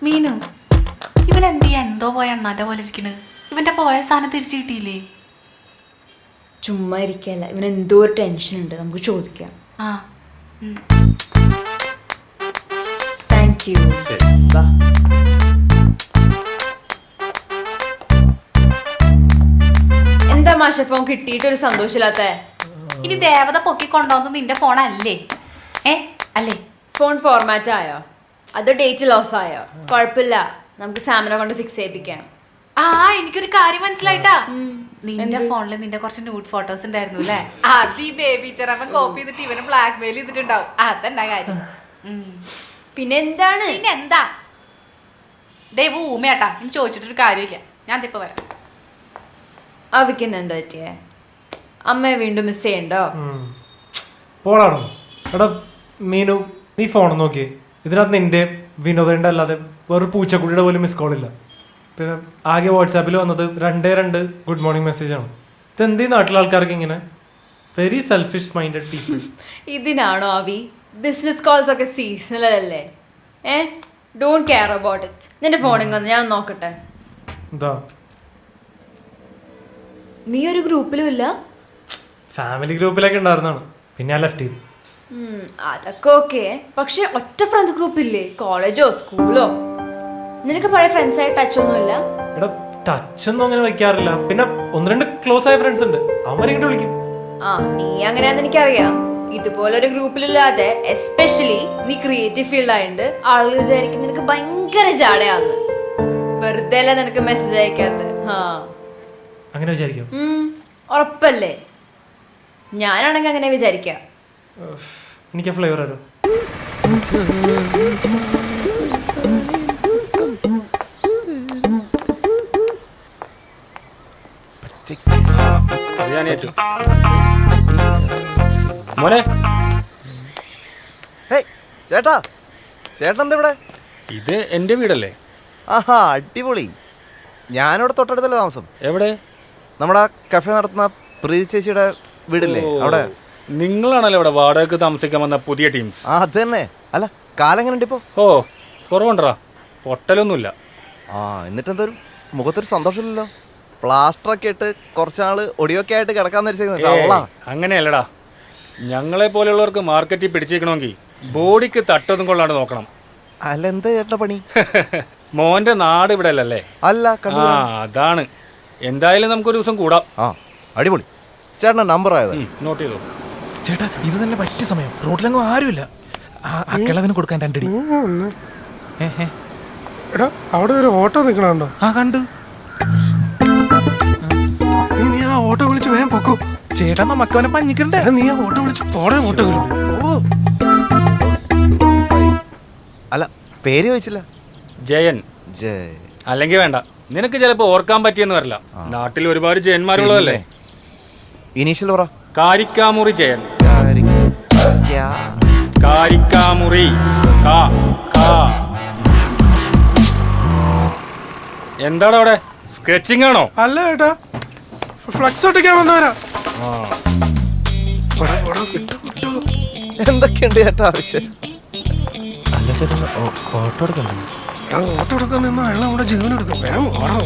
മീനു, ഇവൻ എന്ത് ചെയ്യാൻ എന്തോ പോയ അണ്ണാന്റെ പോലെ ഇരിക്കണ്. ഇവന്റെ പോയ സാധനം തിരിച്ചു കിട്ടിയില്ലേ? ചുമ്മാ ഇരിക്കല്ല, ഇവന് എന്തോ ഒരു ടെൻഷൻ ഉണ്ട്, നമുക്ക് ചോദിക്കാം. ആ താങ്ക് യു. എന്താ മാഷ ഫോൺ കിട്ടിയിട്ടൊരു സന്തോഷമില്ലാത്ത? ഇനി ദേവത പൊക്കി കൊണ്ടുവന്നത് നിന്റെ ഫോണല്ലേ? അല്ലേ? ഫോൺ ഫോർമാറ്റ് ആയോ അതോ ഡേറ്റ് ലോസ് ആയോ? കുഴപ്പമില്ല, നമുക്ക് സാമിനെ കൊണ്ട് ഫിക്സ് ചെയ്യിപ്പിക്കാം. എനിക്കൊരു കാര്യം മനസ്സിലായിട്ടാ. നിന്റെ ഫോണില് നിന്റെ കുറച്ച് ന്യൂഡ് ഫോട്ടോസ് ഉണ്ടായിരുന്നു അല്ലേ? അത് ഈ ബേബി ചെറവൻ കോപ്പി ചെയ്തിട്ട് ഇവനെ ബ്ലാക്ക് മെയിൽ ചെയ്തിട്ടുണ്ടാവും. അതെന്താ കാര്യം? പിന്നെ എന്താണ്? പിന്നെന്താ ദേവു ഊമയാട്ടാ, ഇനി ചോദിച്ചിട്ടൊരു കാര്യമില്ല. ഞാൻ ഇപ്പൊ വരാം. അവയ്ക്കെന്നെ എന്താ പറ്റിയേ? അമ്മയെ വീണ്ടും മിസ് ചെയ്യണ്ടോ? പോളാണോ? എടാ മീനു, നീ ഫോൺ നോക്കിയേ. ഇതിനകത്ത് നിന്റെ വിനോദന്റെ അല്ലാതെ വേറൊരു പൂച്ചക്കുട്ടിയുടെ പോലും മിസ് കോൾ ഇല്ല. പിന്നെ ആകെ വാട്സാപ്പിൽ വന്നത് 2 ഗുഡ് മോർണിംഗ് മെസ്സേജ് ആണ്. ഇതെന്തീ നാട്ടിലെ ആൾക്കാർക്ക് ഇങ്ങനെ വെരി സെൽഫിഷ് മൈൻഡഡ് പീപ്പിൾ. ഇതിനാണോ അവി? ബിസിനസ് കോൾസ് ഒക്കെ സീസണൽ അല്ലേ? Don't care about it. നിന്റെ ഫോണിൽ വന്ന് ഞാൻ നോക്കട്ടെ. എന്താ നീ ഒരു ഗ്രൂപ്പിലും ഇല്ല? ഫാമിലി ഗ്രൂപ്പിലൊക്കെ ഉണ്ടായിരുന്നാണ്, പിന്നെ ഞാൻ ലെഫ്റ്റ് ചെയ്തു. അതൊക്കെ ഓക്കെ, പക്ഷെ ഒറ്റ ഫ്രണ്ട്സ് ഗ്രൂപ്പ് ഇല്ലേ? കോളേജോ സ്കൂളോ? നിനക്ക് പഴയ ഫ്രണ്ട്സ് ആയിട്ട് ടച്ച് ഒന്നുമില്ല? എടാ ടച്ച് ഒന്നും അങ്ങനെ വെക്കാറില്ല. പിന്നെ 1-2 ക്ലോസ് ആയ ഫ്രണ്ട്സ് ഉണ്ട്, അവരിങ്ങോട്ട് വിളിക്കും. നീ അങ്ങനെയാന്ന് എനിക്കറിയാം. ഇതുപോലൊരു ഗ്രൂപ്പിലില്ലാതെ എസ്പെഷ്യലി നീ ക്രിയേറ്റീവ് ഫീൽഡ് ആയിട്ട് ആളുകൾ വിചാരിക്കും നിനക്ക് ഭയങ്കര ജാടയാന്ന്. വെറുതെ അല്ല നിനക്ക് മെസ്സേജ് അയക്കാത്ത. അങ്ങനെ വിചാരിക്കും? ഉറപ്പല്ലേ? ഞാനാണെങ്കിൽ അങ്ങനെ വിചാരിക്കാം. എനിക്ക് ഫ്ലേവർ ആരോ മോനെ. ചേട്ടാ, ചേട്ടൻ ഇവിടെ? ഇത് എന്റെ വീടല്ലേ? ആഹാ, അടിപൊളി. ഞാനിവിടെ തൊട്ടടുത്തല്ലേ താമസം. എവിടെ? നമ്മുടെ കഫേ നടത്തുന്ന പ്രീതി ചേച്ചിയുടെ വീടില്ലേ അവിടെ. നിങ്ങളാണല്ലോ ഇവിടെ വാടകയ്ക്ക് താമസിക്കാൻ വന്ന പുതിയ ടീംസ്? അത് തന്നെ. അല്ല, കാലം എങ്ങനെ ഉണ്ട് ഇപ്പോ? കുറവുണ്ടോ? പൊട്ടലൊന്നുമില്ല. എന്നിട്ടെന്തൊരു മുഖത്തൊരു സന്തോഷമില്ലല്ലോ. പ്ലാസ്റ്ററൊക്കെ ഇട്ട് കുറച്ചാള് ഒടിയൊക്കെ ആയിട്ട് കിടക്കാന്ന് വെച്ചാ. അങ്ങനെയല്ലടാ, ഞങ്ങളെ പോലെയുള്ളവർക്ക് മാർക്കറ്റിൽ പിടിച്ചേക്കണമെങ്കിൽ ബോഡിക്ക് തട്ടൊന്നും കൊള്ളാണ്ട് നോക്കണം. അല്ല, എന്താ ചേട്ടൻ്റെ പണി? മോന്റെ നാട് ഇവിടെ അല്ലല്ലേ? അല്ല, അതാണ്. എന്തായാലും നമുക്കൊരു ദിവസം കൂടാം. അടിപൊളി. ചേട്ടൻ്റെ നമ്പർ ആയത് നോട്ട് ചെയ്തോ. ചേട്ടാ, ഇത് തന്നെ പറ്റിയ സമയം. റോഡിലെങ്ങും ആരുമില്ല. കിളവിന് കൊടുക്കാൻ 2 അടി. എടാ, അവിടെ ഒരു ഓട്ടോ നിൽക്കണുണ്ടോ? കണ്ടു. നീ ആ ഓട്ടോ വിളിച്ച് വേഗം പൊക്കോ. ചേട്ടാ, മക്കവനെ പഞ്ഞിക്കണ്ടേ? നീ ആ ഓട്ടോ വിളിച്ച് പോടെ. ഓട്ടോ അല്ല, പേര് ചോദിച്ചില്ല. ജയൻ. അല്ലെങ്കിൽ വേണ്ട, നിനക്ക് ചിലപ്പോ ഓർക്കാൻ പറ്റിയെന്ന് വരില്ല. നാട്ടിൽ ഒരുപാട് ജയന്മാരുള്ളതല്ലേ. ഇനീഷ്യൽ പറ. കാരിക്കാമുറി ജയൻ. കാരിക്കാമുറി. എന്താണ് അവിടെ? സ്കെച്ചിങ് ആണോ? അല്ല ചേട്ടാ, ഫ്ലക്സ് ഒട്ടിക്കാൻ വന്നവരാ. എന്തൊക്കെയുണ്ട് ചേട്ടാ വിശേഷം? അല്ല ചേട്ടാ, ഓട്ടോ എടുക്കണ്ടേ? ഓട്ടോ എടുക്കാൻ നിന്ന് അയാൾ നമ്മുടെ ജീവൻ എടുക്കും. വേഗം ഓടാ.